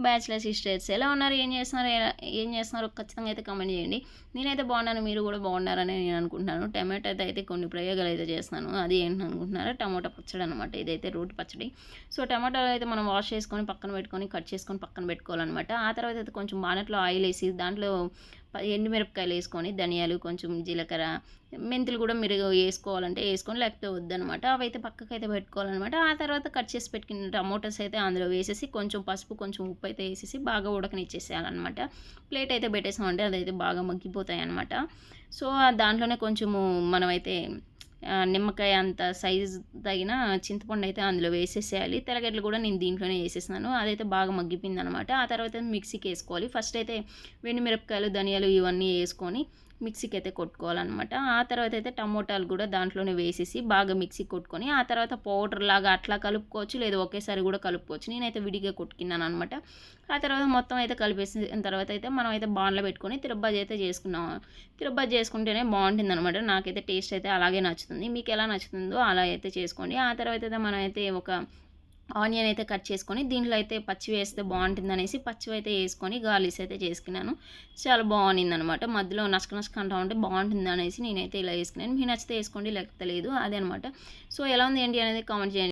Bachelor sisters ఎలా ఉన్నారు? ఏం చేస్తున్నారు? ఖచ్చితంగా అయితే కామెంట్ చేయండి. నేనైతే బాగున్నాను. మీరు కూడా బాగున్నారని నేను అనుకుంటున్నాను. టమాటాతో అయితే కొన్ని ప్రయోగాలు అయితే చేస్తున్నాను. అది ఏంటి అనుకుంటున్నారా? టమాటా పచ్చడి అనమాట. ఇదైతే రోటి పచ్చడి. సో టమాటాలు అయితే మనం వాష్ చేసుకొని పక్కన పెట్టుకొని కట్ చేసుకొని పక్కన పెట్టుకోవాలన్నమాట. ఆ తర్వాత అయితే కొంచెం బాణట్లో ఆయిల్ వేసి దాంట్లో ఎండుమిరపకాయలు వేసుకొని ధనియాలు కొంచెం జీలకర్ర మెంతులు కూడా మీరు వేసుకోవాలంటే వేసుకొని లేకపోతే వద్దనమాట. అవైతే పక్కకైతే పెట్టుకోవాలన్నమాట. ఆ తర్వాత కట్ చేసి పెట్టుకున్న టమోటాస్ అయితే అందులో వేసేసి కొంచెం పసుపు కొంచెం ఉప్పు అయితే వేసేసి బాగా ఉడకనిచ్చేసేయాలన్నమాట. ప్లేట్ అయితే పెట్టేసామంటే అదైతే బాగా మగ్గిపోతాయి అనమాట. సో దాంట్లోనే కొంచెము మనమైతే నిమ్మకాయ అంత సైజు తగిన చింతపండు అయితే అందులో వేసేసేయాలి. తెల్లగడ్డలు కూడా నేను దీంట్లోనే వేసేసినాను. అదైతే బాగా మగ్గిపోయిందనమాట. ఆ తర్వాత మిక్సీకి వేసుకోవాలి. ఫస్ట్ అయితే మిరపకాయలు ధనియాలు ఇవన్నీ వేసుకొని మిక్సీకి అయితే కొట్టుకోవాలన్నమాట. ఆ తర్వాత అయితే టమోటాలు కూడా దాంట్లోనే వేసేసి బాగా మిక్సీ కొట్టుకొని ఆ తర్వాత పౌడర్ లాగా అట్లా కలుపుకోవచ్చు, లేదా ఒకేసారి కూడా కలుపుకోవచ్చు. నేనైతే విడిగా కొట్టుకున్నాను అనమాట. ఆ తర్వాత మొత్తం అయితే కలిపేసిన తర్వాత అయితే మనం అయితే బాణలో పెట్టుకొని తిరుబ్బజి అయితే చేసుకున్నాం. తిరుబ్బజి చేసుకుంటేనే బాగుంటుంది అనమాట. నాకైతే టేస్ట్ అయితే అలాగే నచ్చుతుంది. మీకు ఎలా నచ్చుతుందో అలా అయితే చేసుకోండి. ఆ తర్వాత అయితే మనం అయితే ఒక ఆనియన్ అయితే కట్ చేసుకొని దీంట్లో అయితే పచ్చి వేస్తే బాగుంటుంది అనేసి పచ్చివి అయితే వేసుకొని గార్లిక్స్ అయితే చేసుకున్నాను. చాలా బాగుండిందనమాట. మధ్యలో నసక నసక అంటా ఉంటే బాగుంటుంది అనేసి నేనైతే ఇలా వేసుకున్నాను. మీకు నచ్చితే వేసుకోండి లేకపోతే లేదు అదే అనమాట. సో ఎలా ఉంది ఏంటి అనేది కామెంట్ చేయండి.